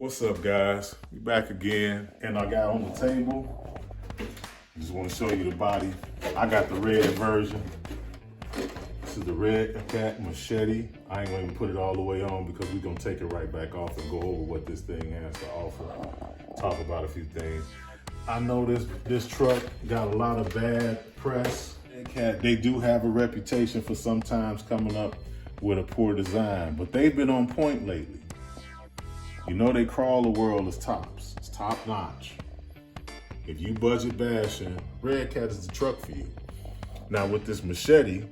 What's up, guys? We back again, and I got on the table. Just want to show you the body. I got the red version. This is the Redcat Machete. I ain't gonna even put it all the way on because we're gonna take it right back off and go over what this thing has to offer. Talk about a few things. I know this truck got a lot of bad press. Redcat, they do have a reputation for sometimes coming up with a poor design, but they've been on point lately. You know they crawl the world as tops. It's top notch. If you budget bashing, Redcat is the truck for you. Now with this Machete,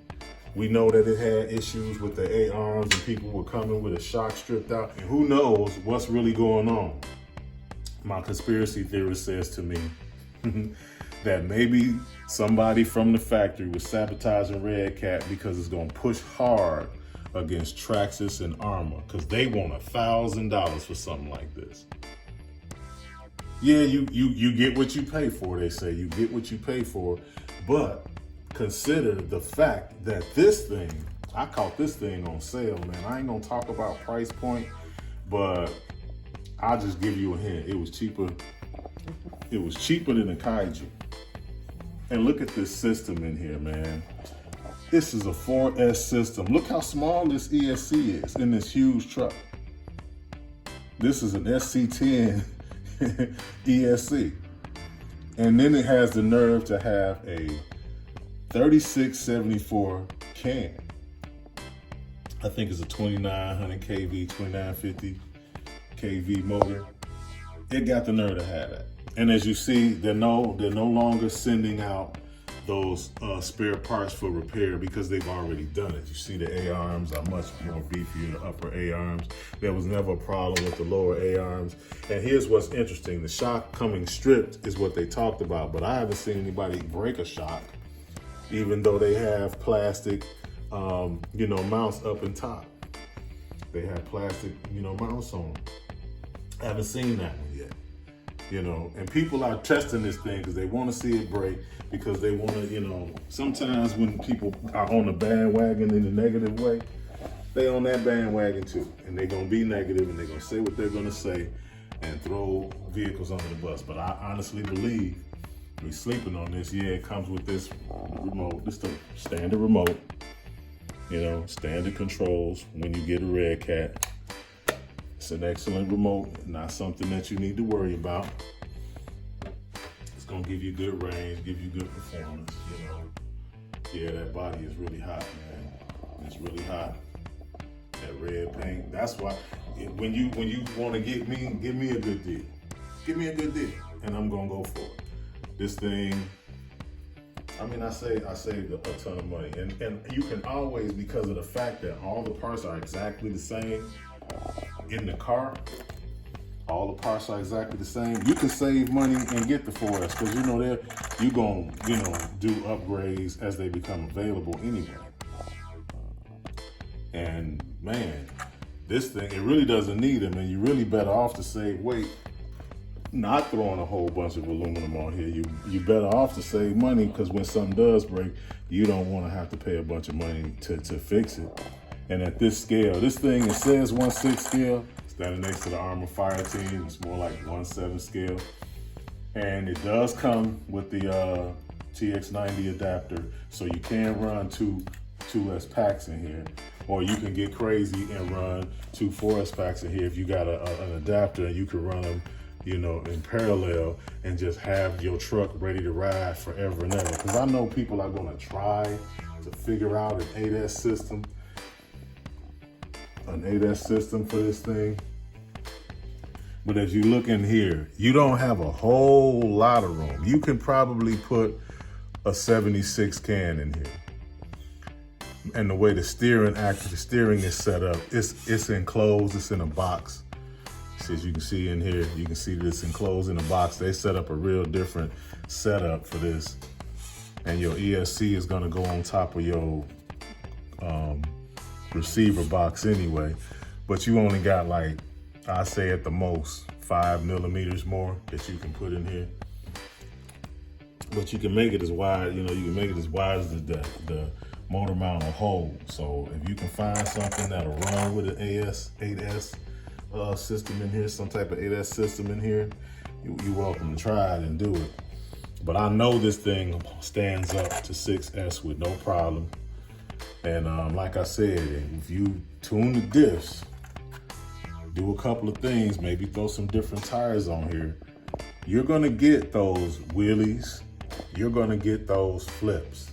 we know that it had issues with the A-arms and people were coming with a shock stripped out. And who knows what's really going on. My conspiracy theorist says to me that maybe somebody from the factory was sabotaging Redcat because it's gonna push hard against Traxxas and Armor because they want $1,000 for something like this. Yeah, you get what you pay for, they say. You get what you pay for, but consider the fact that this thing, I caught this thing on sale, man. I ain't gonna talk about price point, but I'll just give you a hint. It was cheaper than a Kaiju. And look at this system in here, man. This is a 4S system. Look how small this ESC is in this huge truck. This is an SC10 ESC. And then it has the nerve to have a 3674 can. I think it's a 2900 kV, 2950 kV motor. It got the nerve to have that. And as you see, they're no longer sending out those spare parts for repair because they've already done it. You see the A-arms are much more beefier, the upper A-arms. There was never a problem with the lower A-arms. And here's what's interesting. The shock coming stripped is what they talked about, but I haven't seen anybody break a shock, even though they have plastic, mounts up and top. They have plastic, mounts on them. I haven't seen that one yet. And people are testing this thing because they want to see it break, because they want to, sometimes when people are on the bandwagon in a negative way, they on that bandwagon too. And they're going to be negative and they're going to say what they're going to say and throw vehicles under the bus. But I honestly believe we're sleeping on this. Yeah, it comes with this remote. This is the standard remote, standard controls when you get a Redcat. It's an excellent remote, not something that you need to worry about. It's gonna give you good range, give you good performance, Yeah, that body is really hot, man. It's really hot. That red paint. That's why when you wanna give me a good deal. Give me a good deal, and I'm gonna go for it. This thing, I saved a ton of money. And you can always, because of the fact that all the parts are exactly the same, in the car, all the parts are exactly the same. You can save money and get the 4S because you're gonna do upgrades as they become available anyway. And man, this thing, it really doesn't need them, and you're really better off to save weight, not throwing a whole bunch of aluminum on here. You better off to save money because when something does break, you don't want to have to pay a bunch of money to fix it. And at this scale, this thing, it says 1/6 scale, standing next to the Armor Fire Team. It's more like 1/7 scale. And it does come with the TX90 adapter, so you can run two 2S packs in here, or you can get crazy and run two 4S packs in here if you got an adapter, and you can run them, in parallel and just have your truck ready to ride forever and ever. Because I know people are gonna try to figure out an 8S system. An 8S system for this thing. But as you look in here, you don't have a whole lot of room. You can probably put a 76 can in here. And the way the steering is set up, it's enclosed, it's in a box. So as you can see in here, you can see that it's enclosed in a box. They set up a real different setup for this. And your ESC is gonna go on top of your receiver box anyway, but you only got, like, I say at the most 5 millimeters more that you can put in here. But you can make it as wide, you can make it as wide as the motor mount will hold. So if you can find something that'll run with an 8S system in here, some type of 8S system in here, you're welcome to try it and do it. But I know this thing stands up to 6S with no problem. And like I said, if you tune the diffs, do a couple of things, maybe throw some different tires on here, you're gonna get those wheelies, you're gonna get those flips.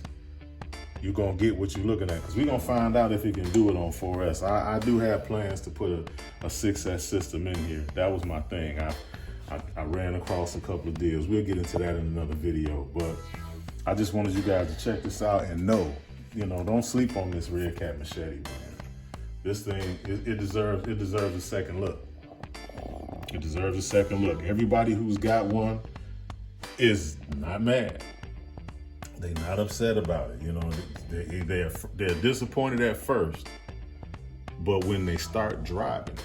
You're gonna get what you're looking at, because we're gonna find out if it can do it on 4S. I do have plans to put a 6S system in here. That was my thing. I ran across a couple of deals. We'll get into that in another video, but I just wanted you guys to check this out and know, don't sleep on this Redcat Machete, man. This thing, it deserves a second look. It deserves a second look. Everybody who's got one is not mad. They're not upset about it. They're disappointed at first, but when they start driving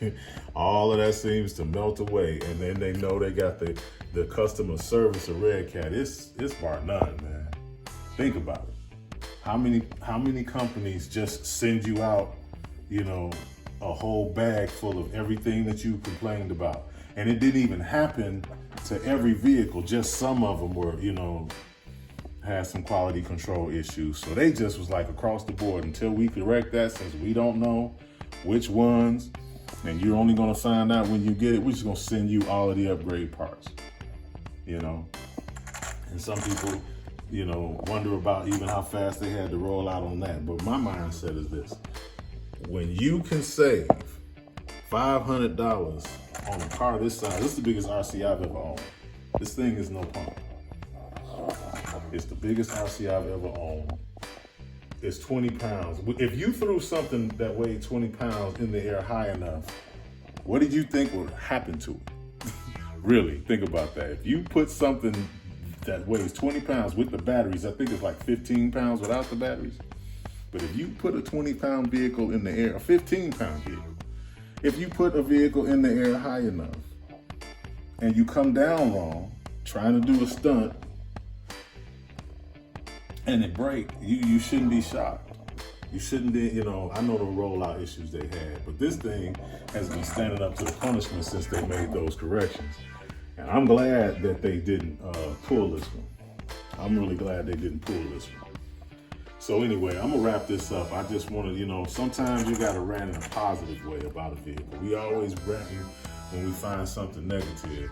it, all of that seems to melt away, and then they know they got the customer service of Redcat. It's bar none, man. Think about it. How many companies just send you out, a whole bag full of everything that you complained about, and it didn't even happen to every vehicle. Just some of them were, had some quality control issues. So they just was like across the board. Until we correct that, since we don't know which ones, and you're only gonna find out when you get it, we're just gonna send you all of the upgrade parts, And some people, wonder about even how fast they had to roll out on that. But my mindset is this: when you can save $500 on a car this size, this is the biggest RC I've ever owned. This thing is no pump. It's the biggest RC I've ever owned. It's 20 pounds. If you threw something that weighed 20 pounds in the air high enough, what did you think would happen to it? Really, think about that. If you put something that weighs 20 pounds with the batteries, I think it's like 15 pounds without the batteries. But if you put a 20-pound vehicle in the air, a 15-pound vehicle, if you put a vehicle in the air high enough and you come down wrong, trying to do a stunt, and it break, you shouldn't be shocked. You shouldn't be, I know the rollout issues they had, but this thing has been standing up to the punishment since they made those corrections. And I'm glad that they didn't pull this one. I'm really glad they didn't pull this one. So anyway, I'm gonna wrap this up. I just wanted, sometimes you gotta rant in a positive way about a vehicle. We always ranting when we find something negative,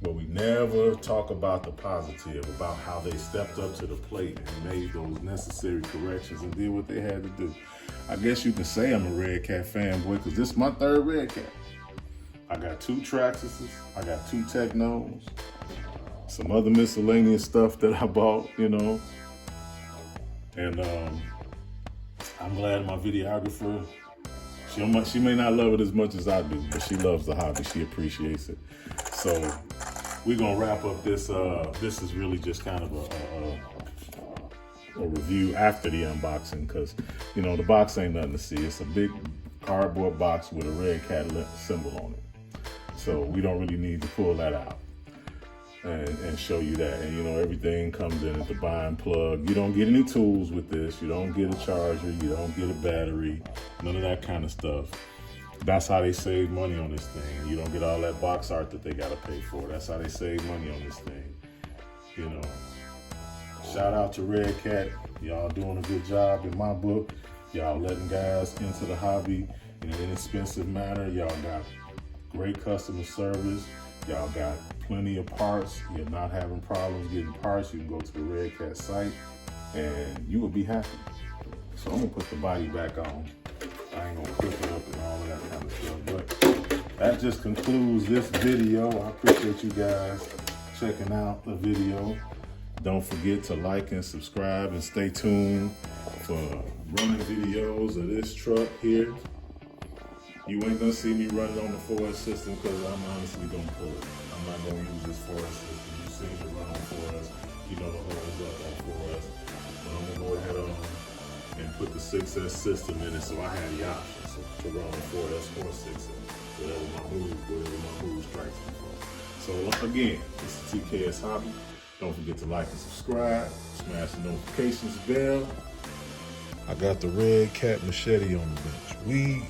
but we never talk about the positive, about how they stepped up to the plate and made those necessary corrections and did what they had to do. I guess you can say I'm a Redcat fanboy, because this is my third Redcat. I got 2 Traxxases, I got 2 Technos, some other miscellaneous stuff that I bought, And I'm glad my videographer, she may not love it as much as I do, but she loves the hobby. She appreciates it. So we're gonna wrap up this. This is really just kind of a review after the unboxing, because the box ain't nothing to see. It's a big cardboard box with a Redcat symbol on it. So we don't really need to pull that out and show you that. And everything comes in at the bind plug. You don't get any tools with this. You don't get a charger. You don't get a battery. None of that kind of stuff. That's how they save money on this thing. You don't get all that box art that they gotta pay for. That's how they save money on this thing. Shout out to Redcat. Y'all doing a good job in my book. Y'all letting guys into the hobby in an inexpensive manner. Y'all got great customer service. Y'all got plenty of parts. You're not having problems getting parts. You can go to the Redcat site and you will be happy. So I'm gonna put the body back on. I ain't gonna clip it up and all of that kind of stuff. But that just concludes this video. I appreciate you guys checking out the video. Don't forget to like and subscribe and stay tuned for running videos of this truck here. You ain't gonna see me running on the 4S system, because I'm honestly gonna pull it. I'm not gonna use this 4S system. You've seen me run on 4S. You know the holes up on 4S. But I'm gonna go ahead and put the 6S system in it, so I had the option to run on 4S or 6S, whatever my move strikes me from. So again, this is TKS Hobby. Don't forget to like and subscribe. Smash the notifications bell. I got the Redcat Machete on the bench. We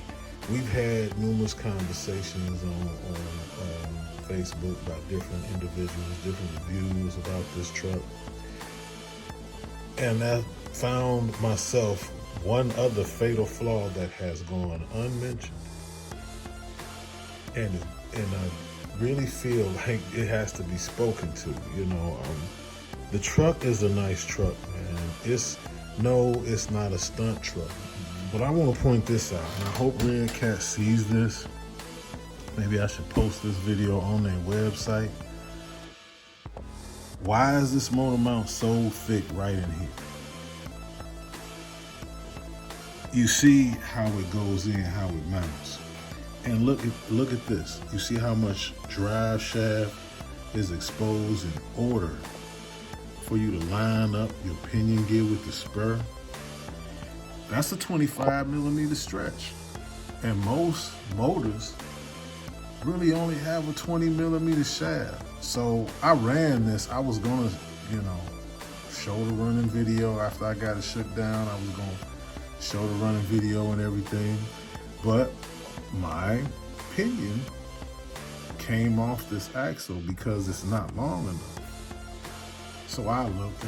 we've had numerous conversations on Facebook about different individuals, different reviews about this truck. And I found myself one other fatal flaw that has gone unmentioned. And I really feel like it has to be spoken to. The truck is a nice truck, man. It's not a stunt truck. But I want to point this out, and I hope Redcat sees this. Maybe I should post this video on their website. Why is this motor mount so thick right in here? You see how it goes in, how it mounts. And look at this. You see how much drive shaft is exposed in order for you to line up your pinion gear with the spur. That's a 25 millimeter stretch. And most motors really only have a 20 millimeter shaft. So I ran this. I was gonna, show the running video after I got it shook down. I was gonna show the running video and everything. But my pinion came off this axle because it's not long enough. So I looked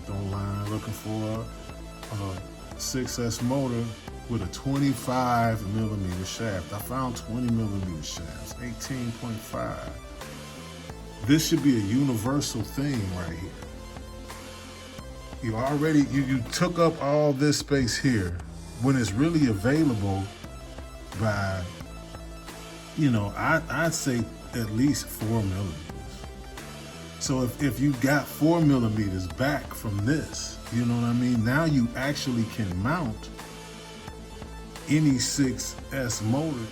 online looking for a 6S motor with a 25 millimeter shaft. I found 20 millimeter shafts, 18.5. This should be a universal thing right here. You took up all this space here when it's really available by, I'd say at least 4 millimeters. So if you got 4 millimeters back from this, you know what I mean? Now you actually can mount any 6S motor,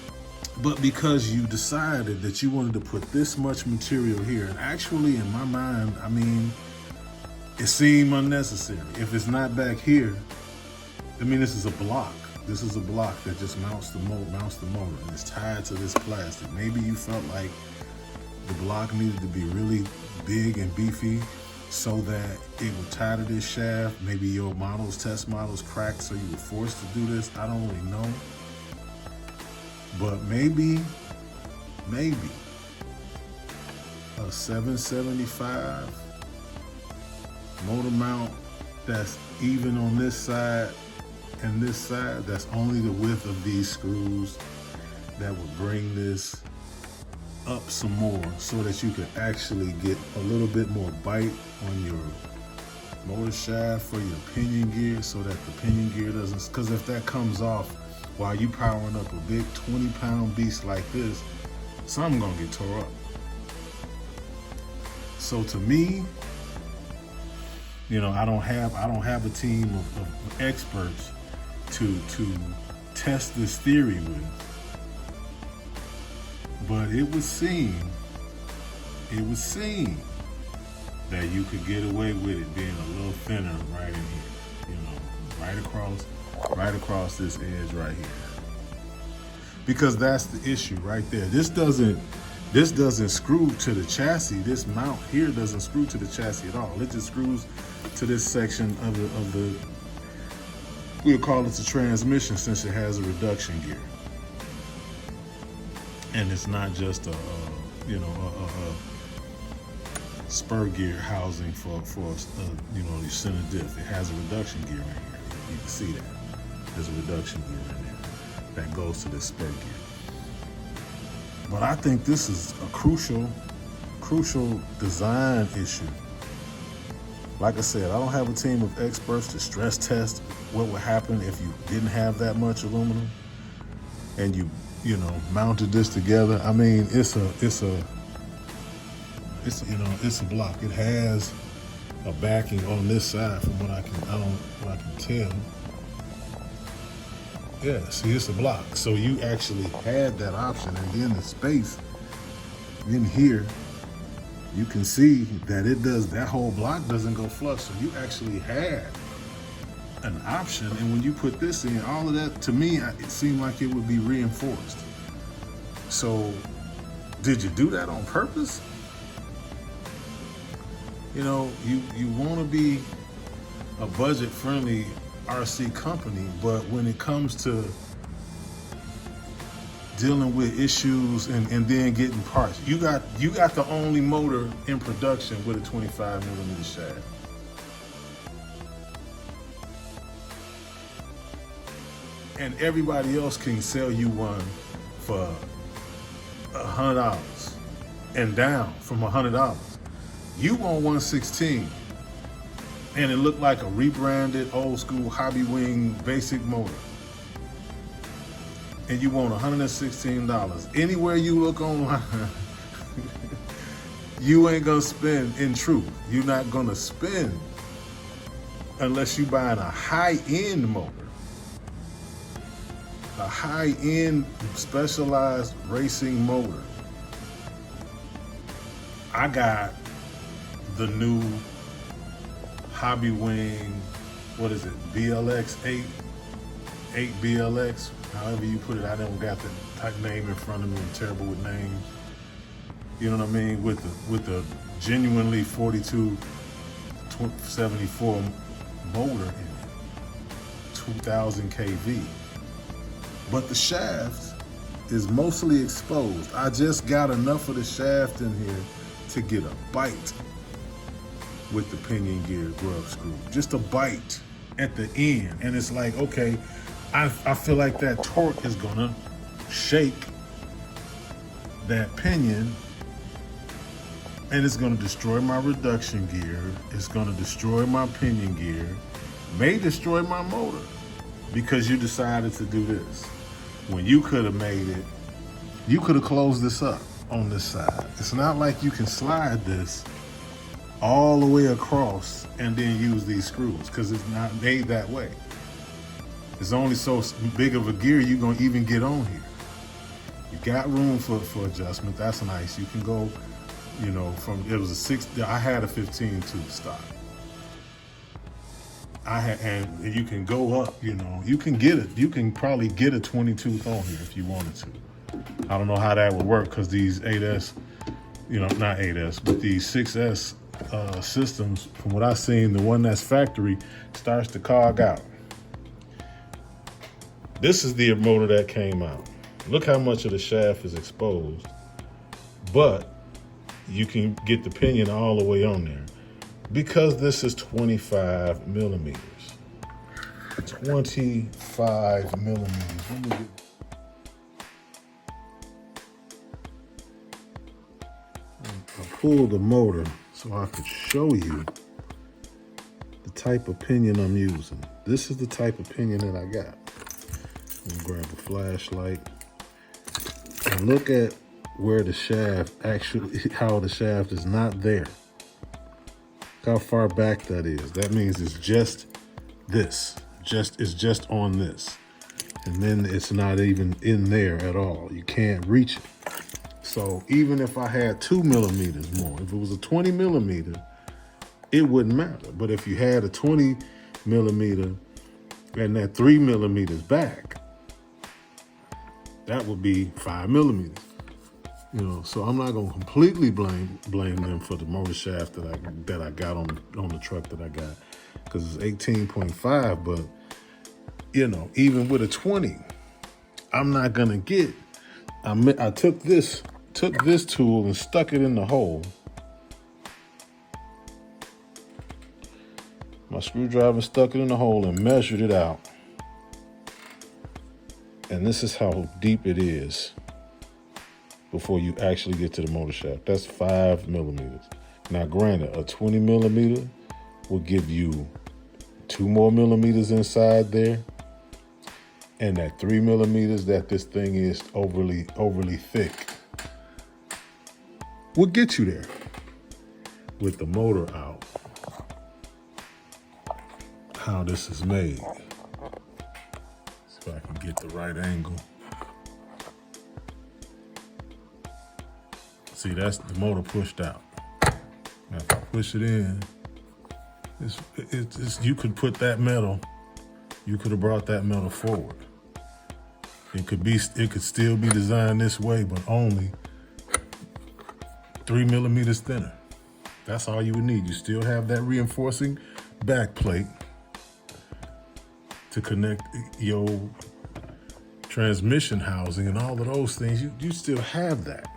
but because you decided that you wanted to put this much material here, and actually in my mind, it seemed unnecessary. If it's not back here, this is a block. This is a block that just mounts the motor, and it's tied to this plastic. Maybe you felt like the block needed to be really big and beefy so that it would tie to this shaft. Maybe your test models cracked, so you were forced to do this. I don't really know. But maybe a 775 motor mount that's even on this side and this side, that's only the width of these screws, that would bring this up some more so that you can actually get a little bit more bite on your motor shaft for your pinion gear, so that the pinion gear doesn't, because if that comes off while you powering up a big 20-pound beast like this, something gonna get tore up. So to me, I don't have a team of experts to test this theory with. But it would seem that you could get away with it being a little thinner right in here, right across this edge right here. Because that's the issue right there. This doesn't screw to the chassis. This mount here doesn't screw to the chassis at all. It just screws to this section of the we'll call it the transmission, since it has a reduction gear. And it's not just a spur gear housing for your center diff. It has a reduction gear right here. You can see that. There's a reduction gear in there that goes to this spur gear. But I think this is a crucial design issue. Like I said, I don't have a team of experts to stress test what would happen if you didn't have that much aluminum and you mounted this together. It's a block. It has a backing on this side from what I can tell. Yeah, see, it's a block. So you actually had that option, and then the space in here, you can see that that whole block doesn't go flush. So you actually had an option, and when you put this in, all of that, to me, it seemed like it would be reinforced. So did you do that on purpose? You want to be a budget-friendly RC company, but when it comes to dealing with issues and then getting parts. You got the only motor in production with a 25mm shaft. And everybody else can sell you one for $100 and down from $100. You want 116 and it looked like a rebranded old school Hobby Wing basic motor. And you want $116. Anywhere you look online, you ain't gonna spend, in truth, you're not gonna spend unless you buying a high-end motor. A high-end specialized racing motor. I got the new Hobby Wing, what is it, BLX 8 BLX, however you put it. I don't got the type name in front of me. I'm terrible with names. You know what I mean? With the genuinely 4274 motor in it, 2000 kV. But the shaft is mostly exposed. I just got enough of the shaft in here to get a bite with the pinion gear grub screw. Just a bite at the end. And it's like, okay, I feel like that torque is gonna shake that pinion and it's gonna destroy my reduction gear. It's gonna destroy my pinion gear, may destroy my motor because you decided to do this. When you could have made it, you could have closed this up on this side. It's not like you can slide this all the way across and then use these screws because it's not made that way. It's only so big of a gear you're gonna even get on here. You got room for adjustment, that's nice. You can go, you know, from, it was a 6, I had a 15 tooth stock. And you can go up, you know, you can get it. You can probably get a 20 tooth on here if you wanted to. I don't know how that would work because these 8S, you know, not 8S, but these 6S systems, from what I've seen, the one that's factory starts to cog out. This is the motor that came out. Look how much of the shaft is exposed, but you can get the pinion all the way on there. Because this is 25 millimeters. 25 millimeters. Let me get... I pulled the motor so I could show you the type of pinion I'm using. This is the type of pinion that I got. I'm gonna grab a flashlight and look at where the shaft actually, how the shaft is not there. How far back that is. That means it's just this. It's just on this. And then it's not even in there at all. You can't reach it. So even if I had 2 millimeters more, if it was a 20 millimeter, it wouldn't matter. But if you had a 20 millimeter and that 3 millimeters back, that would be 5 millimeters. You know, so I'm not gonna completely blame them for the motor shaft that I got on the truck that I got, because it's 18.5. But you know, even with a 20, I'm not gonna get. I took this tool and stuck it in the hole. My screwdriver stuck it in the hole and measured it out. And this is how deep it is before you actually get to the motor shaft. That's 5 millimeters. Now granted, a 20 millimeter will give you 2 more millimeters inside there. And that 3 millimeters that this thing is overly thick will get you there with the motor out. How this is made. So I can get the right angle. See, that's the motor pushed out. Now if I push it in, it's you could put that metal, you could have brought that metal forward. It could still be designed this way, but only 3 millimeters thinner. That's all you would need. You still have that reinforcing back plate to connect your transmission housing and all of those things, you still have that.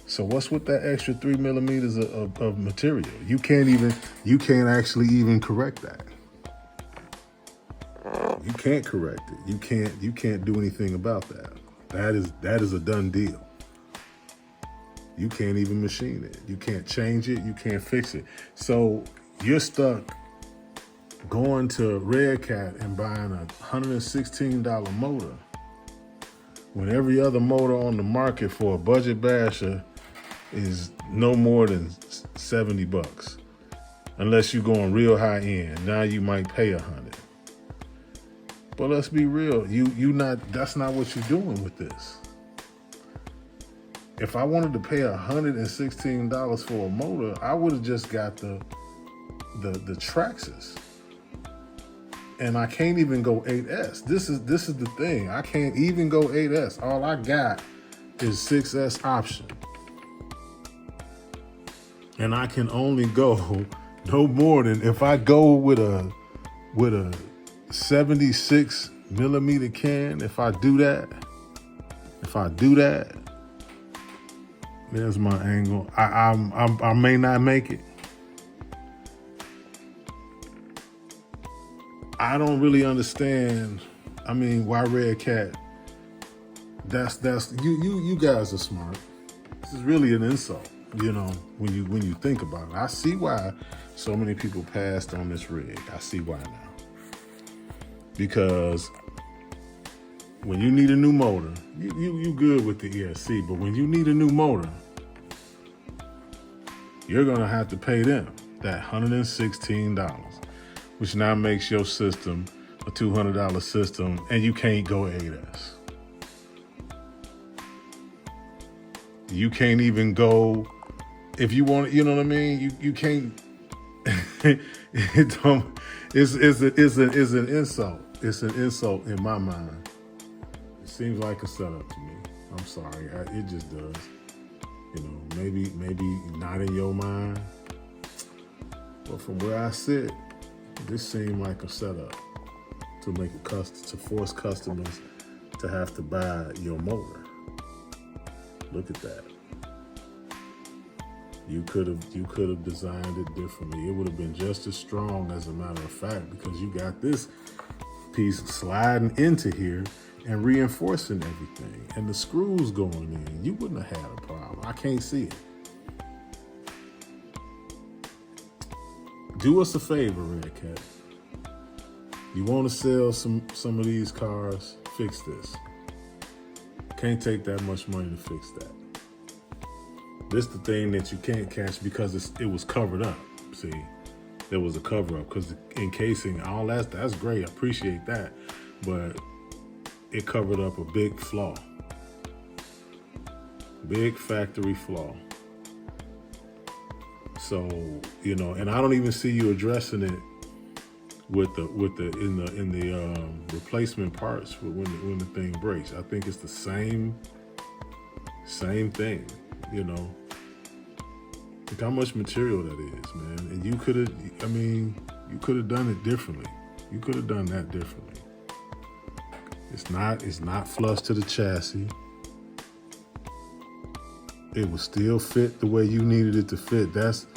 So what's with that extra 3 millimeters of material? You can't actually even correct that. You can't correct it. You can't do anything about that. That is a done deal. You can't even machine it. You can't change it. You can't fix it. So you're stuck going to Redcat and buying a $116 motor when every other motor on the market for a budget basher is no more than 70 bucks. Unless you're going real high end. Now you might pay 100. But let's be real. That's not what you're doing with this. If I wanted to pay $116 for a motor, I would have just got the Traxxas. And I can't even go 8S. This is the thing. I can't even go 8S. All I got is 6S option. And I can only go no more than, if I go with a 76 millimeter can, if I do that, there's my angle. I may not make it. I don't really understand. I mean, why Redcat? That's you guys are smart. This is really an insult, when you think about it. I see why so many people passed on this rig. I see why now. Because when you need a new motor, you good with the ESC, but when you need a new motor, you're gonna have to pay them that $116, which now makes your system a $200 system, and you can't go 8S. You can't even go, if you want, you know what I mean? You can't, it's an insult. It's an insult in my mind. It seems like a setup to me. I'm sorry, it just does. Maybe not in your mind, but from where I sit, this seemed like a setup to to force customers to have to buy your motor. Look at that. You could have designed it differently. It would have been just as strong, as a matter of fact, because you got this piece sliding into here and reinforcing everything, and the screws going in. You wouldn't have had a problem. I can't see it. Do us a favor, Redcat. You want to sell some of these cars? Fix this. Can't take that much money to fix that. This is the thing that you can't catch because it was covered up. See, there was a cover up because encasing, all that's great. I appreciate that, but it covered up a big flaw, big factory flaw. So and I don't even see you addressing it with the replacement parts for when the thing breaks. I think it's the same thing. Look how much material that is, man. And you could have done it differently. You could have done that differently. It's not flush to the chassis. It would still fit the way you needed it to fit. It's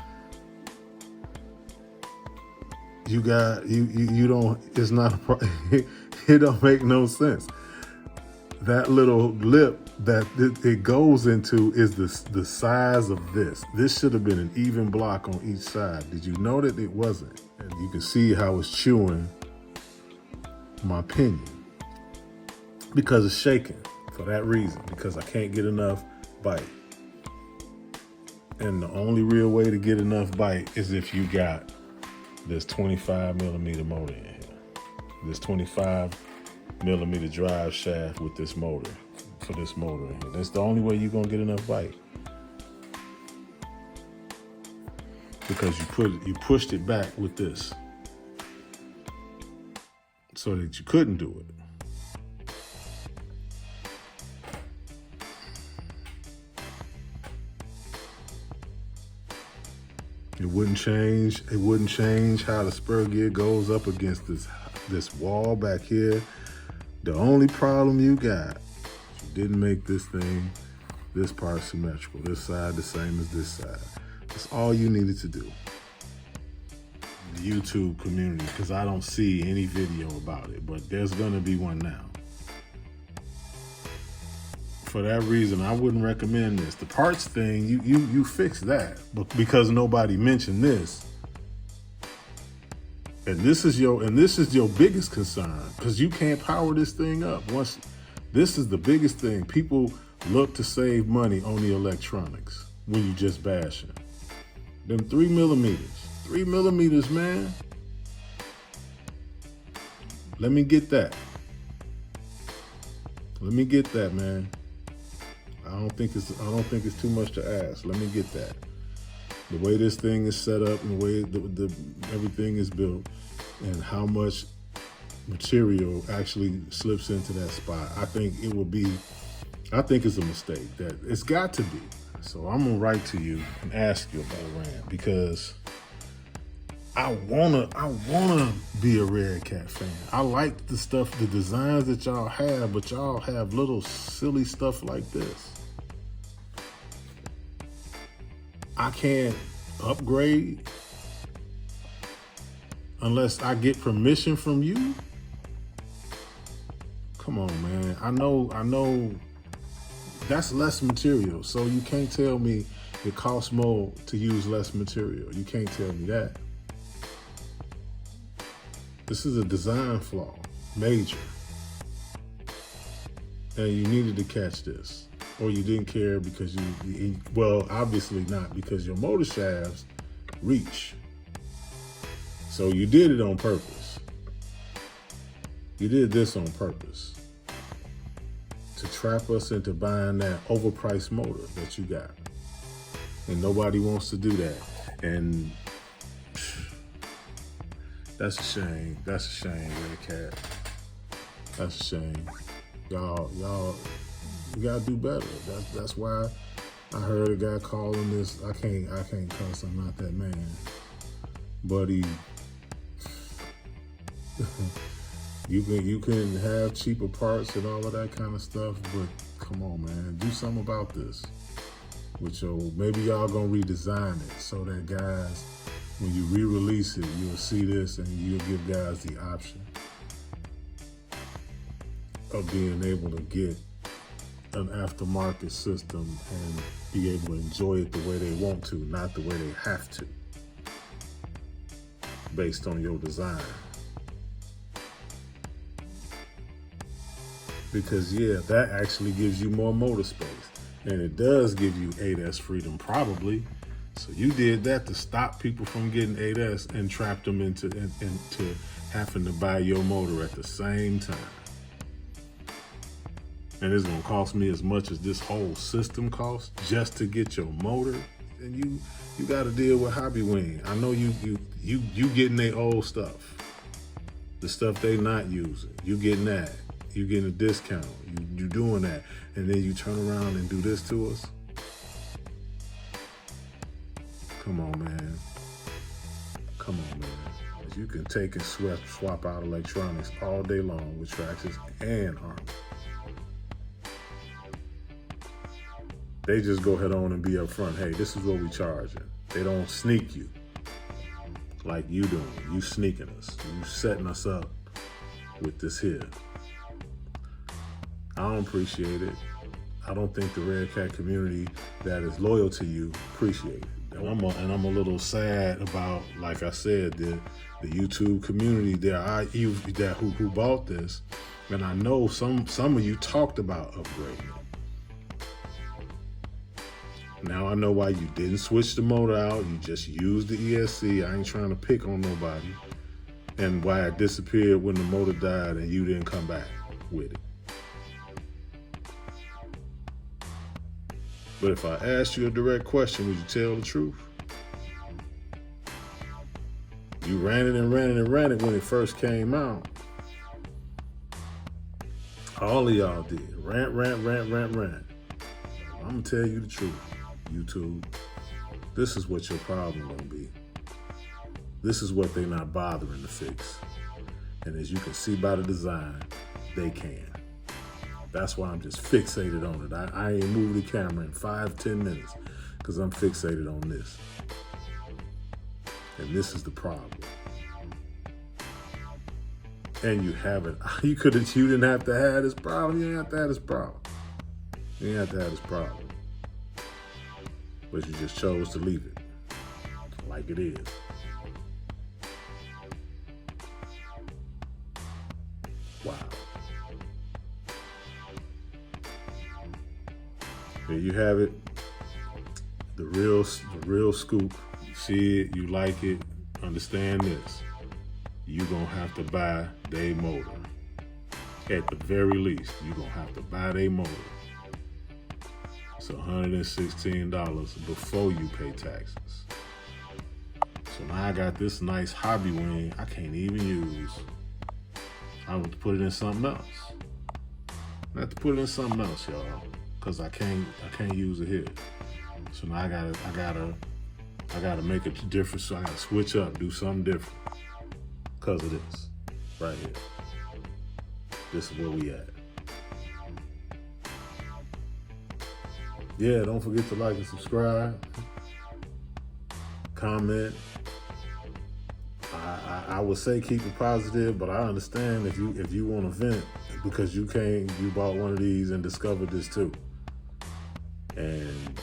not it don't make no sense. That little lip that it goes into is the size of this. This should have been an even block on each side. Did you know that it wasn't? And you can see how it's chewing my pinion because it's shaking for that reason, because I can't get enough bite. And the only real way to get enough bite is if you got this 25 millimeter motor in here. This 25 millimeter drive shaft with this motor, for this motor in here. That's the only way you're gonna get enough bite. Because you pushed it back with this so that you couldn't do it. It wouldn't change how the spur gear goes up against this wall back here The only problem you got, you didn't make this part symmetrical. This side the same as this side. That's all you needed to do. The YouTube community, because I don't see any video about it, but there's gonna be one now. For that reason, I wouldn't recommend this. The parts thing, you fix that, but because nobody mentioned this, and this is your biggest concern, because you can't power this thing up. This is the biggest thing. People look to save money on the electronics when you just bash it. Them 3 millimeters, man. Let me get that, man. I don't think it's too much to ask. Let me get that. The way this thing is set up and the way everything is built and how much material actually slips into that spot, I think it's a mistake. That it's got to be. So I'm gonna write to you and ask you about RAM, because I wanna be a Redcat fan. I like the stuff, the designs that y'all have, but y'all have little silly stuff like this. I can't upgrade unless I get permission from you. Come on, man. I know that's less material, so you can't tell me it costs more to use less material. You can't tell me that. This is a design flaw, major. And you needed to catch this. Or you didn't care because well, obviously not, because your motor shafts reach. So you did it on purpose. You did this on purpose to trap us into buying that overpriced motor that you got. And nobody wants to do that. And that's a shame. That's a shame, Redcat. That's a shame. Y'all, you gotta do better. That's why I heard a guy calling this. I can't cuss. I'm not that man. But you can have cheaper parts and all of that kind of stuff. But come on, man, do something about this. Maybe y'all gonna redesign it so that guys, when you re-release it, you'll see this and you'll give guys the option of being able to get an aftermarket system and be able to enjoy it the way they want to, not the way they have to, based on your design. Because yeah, that actually gives you more motor space, and it does give you 8S freedom probably. So you did that to stop people from getting 8S and trapped them into having to buy your motor at the same time. And it's gonna cost me as much as this whole system costs just to get your motor. And you gotta deal with Hobbywing. I know you getting their old stuff. The stuff they not using. You getting that. You getting a discount. You doing that. And then you turn around and do this to us. Come on, man. Come on, man. You can take and swap out electronics all day long with Traxxas and Armor. They just go ahead on and be up front. Hey, this is what we charging. They don't sneak you like you doing. You sneaking us. You setting us up with this here. I don't appreciate it. I don't think the Redcat community that is loyal to you appreciate it. And I'm a little sad about, like I said, the YouTube community who bought this. And I know some of you talked about upgrading it. Now I know why you didn't switch the motor out. You just used the ESC. I ain't trying to pick on nobody. And why it disappeared when the motor died and you didn't come back with it. But if I asked you a direct question, would you tell the truth? You ran it and ran it and ran it when it first came out. All of y'all did. Rant. I'm gonna tell you the truth, YouTube. This is what your problem gonna be. This is what they not bothering to fix. And as you can see by the design, they can. That's why I'm just fixated on it. I ain't moved the camera in 5-10 minutes because I'm fixated on this. And this is the problem. And you haven't. You didn't have to have this problem. You didn't have to have this problem. You didn't have to have this problem. But you just chose to leave it like it is. Wow. There you have it. The real scoop. You see it, you like it. Understand this. You're gonna have to buy their motor. At the very least, you're gonna have to buy their motor. It's $116 before you pay taxes. So now I got this nice hobby wing I can't even use. I have to put it in something else. I have to put it in something else, y'all, because I can't use it here. So now I gotta make a difference. So I gotta switch up, do something different. Because of this, right here. This is where we at. Yeah, don't forget to like and subscribe. Comment. I would say keep it positive, but I understand if you want to vent because you bought one of these and discovered this too. And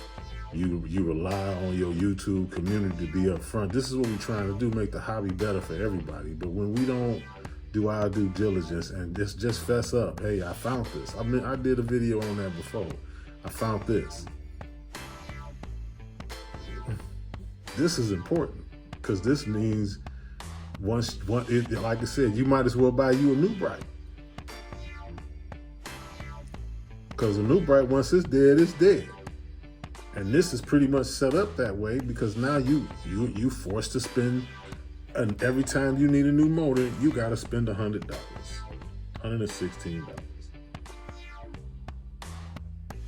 you rely on your YouTube community to be upfront. This is what we're trying to do, make the hobby better for everybody. But when we don't do our due diligence and just fess up, hey, I found this. I mean, I did a video on that before. I found this. This is important because this means like I said, you might as well buy you a new bright. Because a new bright, once it's dead, it's dead. And this is pretty much set up that way because now you forced to spend, and every time you need a new motor, you got to spend $100, $116.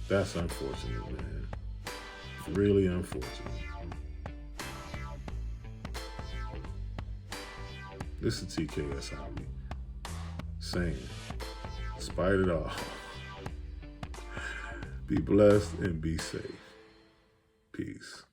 That's unfortunate, man. It's really unfortunate. This is TKS Hobby saying, despite it all, be blessed and be safe. Peace.